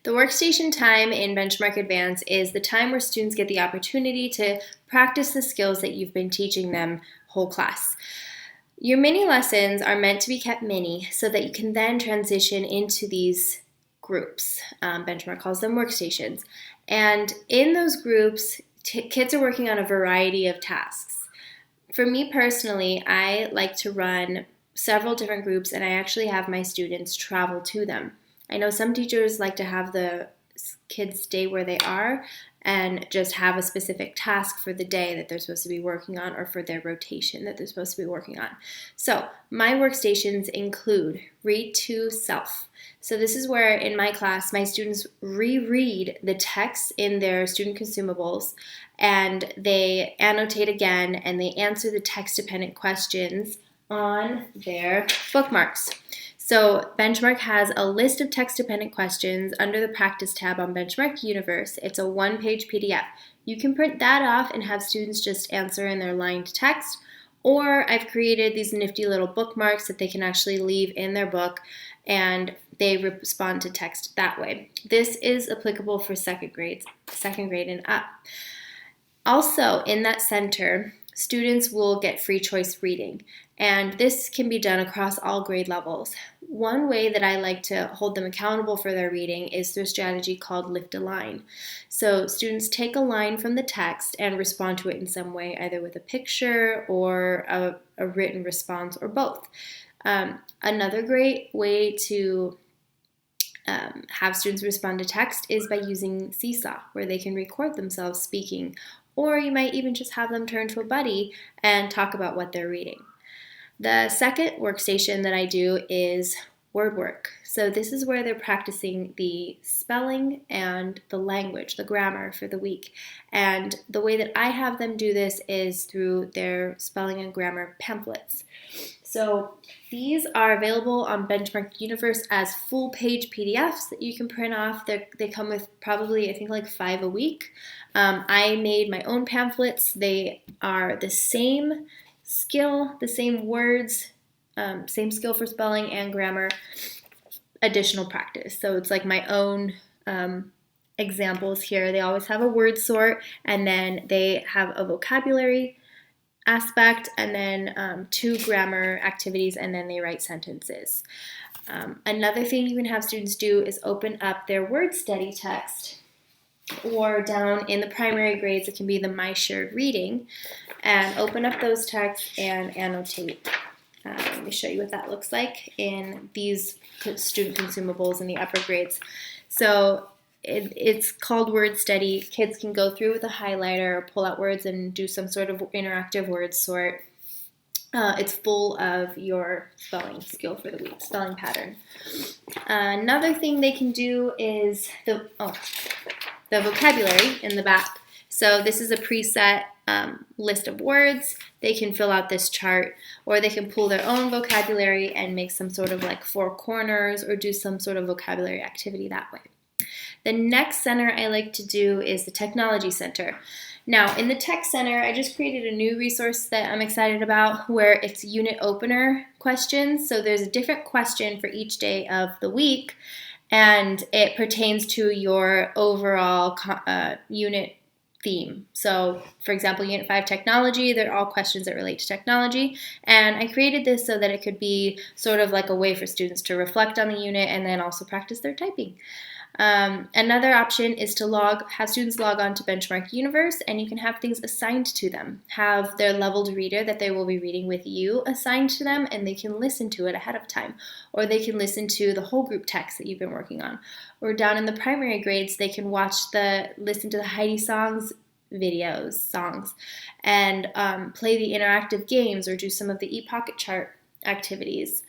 The workstation time in Benchmark Advance is the time where students get the opportunity to practice the skills that you've been teaching them whole class. Your mini lessons are meant to be kept mini so that you can then transition into these groups. Benchmark calls them workstations. And in those groups, kids are working on a variety of tasks. For me personally, I like to run several different groups, and I actually have my students travel to them. I know some teachers like to have the kids stay where they are and just have a specific task for the day that they're supposed to be working on, or for their rotation that they're supposed to be working on. So my workstations include Read to Self. So this is where in my class my students reread the text in their student consumables, and they annotate again and they answer the text-dependent questions on their bookmarks. So Benchmark has a list of text-dependent questions under the Practice tab on Benchmark Universe. It's a one-page PDF. You can print that off and have students just answer in their lined text, or I've created these nifty little bookmarks that they can actually leave in their book, and they respond to text that way. This is applicable for second grade and up. Also, in that center, students will get free choice reading, and this can be done across all grade levels. One way that I like to hold them accountable for their reading is through a strategy called Lift a Line. So students take a line from the text and respond to it in some way, either with a picture or a written response, or both. Another great way to have students respond to text is by using Seesaw, where they can record themselves speaking, or you might even just have them turn to a buddy and talk about what they're reading. The second workstation that I do is word work. So this is where they're practicing the spelling and the language, the grammar for the week. And the way that I have them do this is through their spelling and grammar pamphlets. So these are available on Benchmark Universe as full-page PDFs that you can print off. They come with probably, I think, like 5 a week. I made my own pamphlets. They are the same skill, the same words, same skill for spelling and grammar, additional practice. So it's like my own examples here. They always have a word sort, and then they have a vocabulary aspect, and then 2 grammar activities, and then they write sentences. Another thing you can have students do is open up their word study text, or down in the primary grades it can be the My Shared Reading, and open up those texts and annotate. Let me show you what that looks like in these student consumables in the upper grades. So it's called Word Study. Kids can go through with a highlighter, pull out words, and do some sort of interactive word sort. It's full of your spelling skill for the week, spelling pattern. Another thing they can do is the vocabulary in the back. So this is a preset list of words. They can fill out this chart, or they can pull their own vocabulary and make some sort of like 4 corners, or do some sort of vocabulary activity that way. The next center I like to do is the Technology Center. Now, in the Tech Center, I just created a new resource that I'm excited about, where it's unit opener questions. So there's a different question for each day of the week, and it pertains to your overall unit theme. So, for example, Unit 5 Technology, they're all questions that relate to technology, and I created this so that it could be sort of like a way for students to reflect on the unit and then also practice their typing. Another option is to have students log on to Benchmark Universe, and you can have things assigned to them. Have their leveled reader that they will be reading with you assigned to them, and they can listen to it ahead of time. Or they can listen to the whole group text that you've been working on. Or down in the primary grades, they can listen to the Heidi songs and play the interactive games, or do some of the e-pocket chart activities.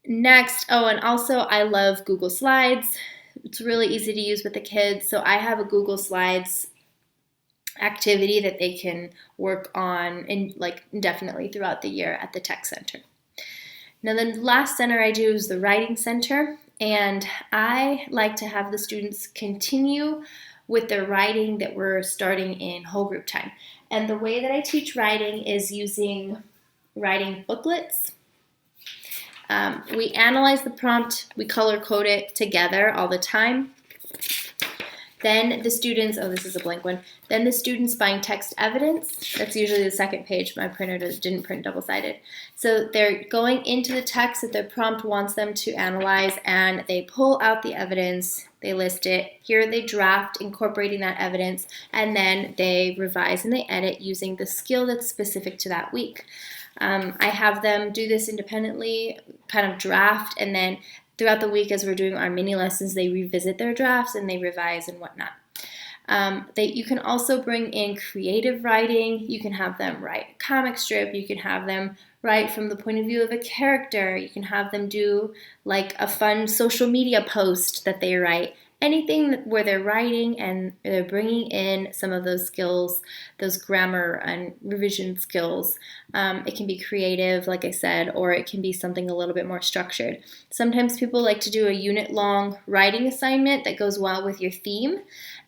Next, and also I love Google Slides. It's really easy to use with the kids. So I have a Google Slides activity that they can work on indefinitely throughout the year at the Tech Center. Now, the last center I do is the Writing Center, and I like to have the students continue with their writing that we're starting in whole group time. And the way that I teach writing is using writing booklets. We analyze the prompt, we color code it together all the time. Then the students, oh, this is a blank one. Then the students find text evidence. That's usually the second page. My printer didn't print double-sided. So they're going into the text that their prompt wants them to analyze, and they pull out the evidence, they list it. Here they draft incorporating that evidence, and then they revise and they edit using the skill that's specific to that week. I have them do this independently, kind of draft, and then throughout the week as we're doing our mini lessons, they revisit their drafts and they revise and whatnot. You can also bring in creative writing. You can have them write a comic strip. You can have them write from the point of view of a character. You can have them do like a fun social media post that they write. Anything where they're writing and they're bringing in some of those skills, those grammar and revision skills. It can be creative, like I said, or it can be something a little bit more structured. Sometimes people like to do a unit-long writing assignment that goes well with your theme,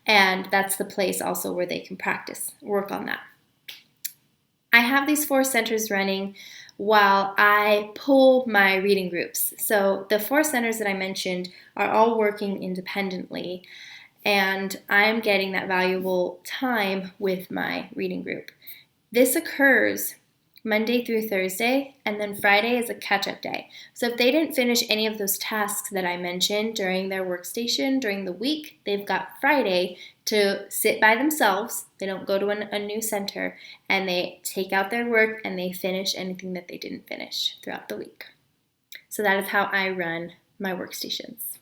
and that's the place also where they can practice, work on that. I have these 4 centers running while I pull my reading groups. So the 4 centers that I mentioned are all working independently, and I'm getting that valuable time with my reading group. This occurs Monday through Thursday, and then Friday is a catch-up day. So if they didn't finish any of those tasks that I mentioned during their workstation during the week, they've got Friday to sit by themselves. They don't go to a new center, and they take out their work and they finish anything that they didn't finish throughout the week. So that is how I run my workstations.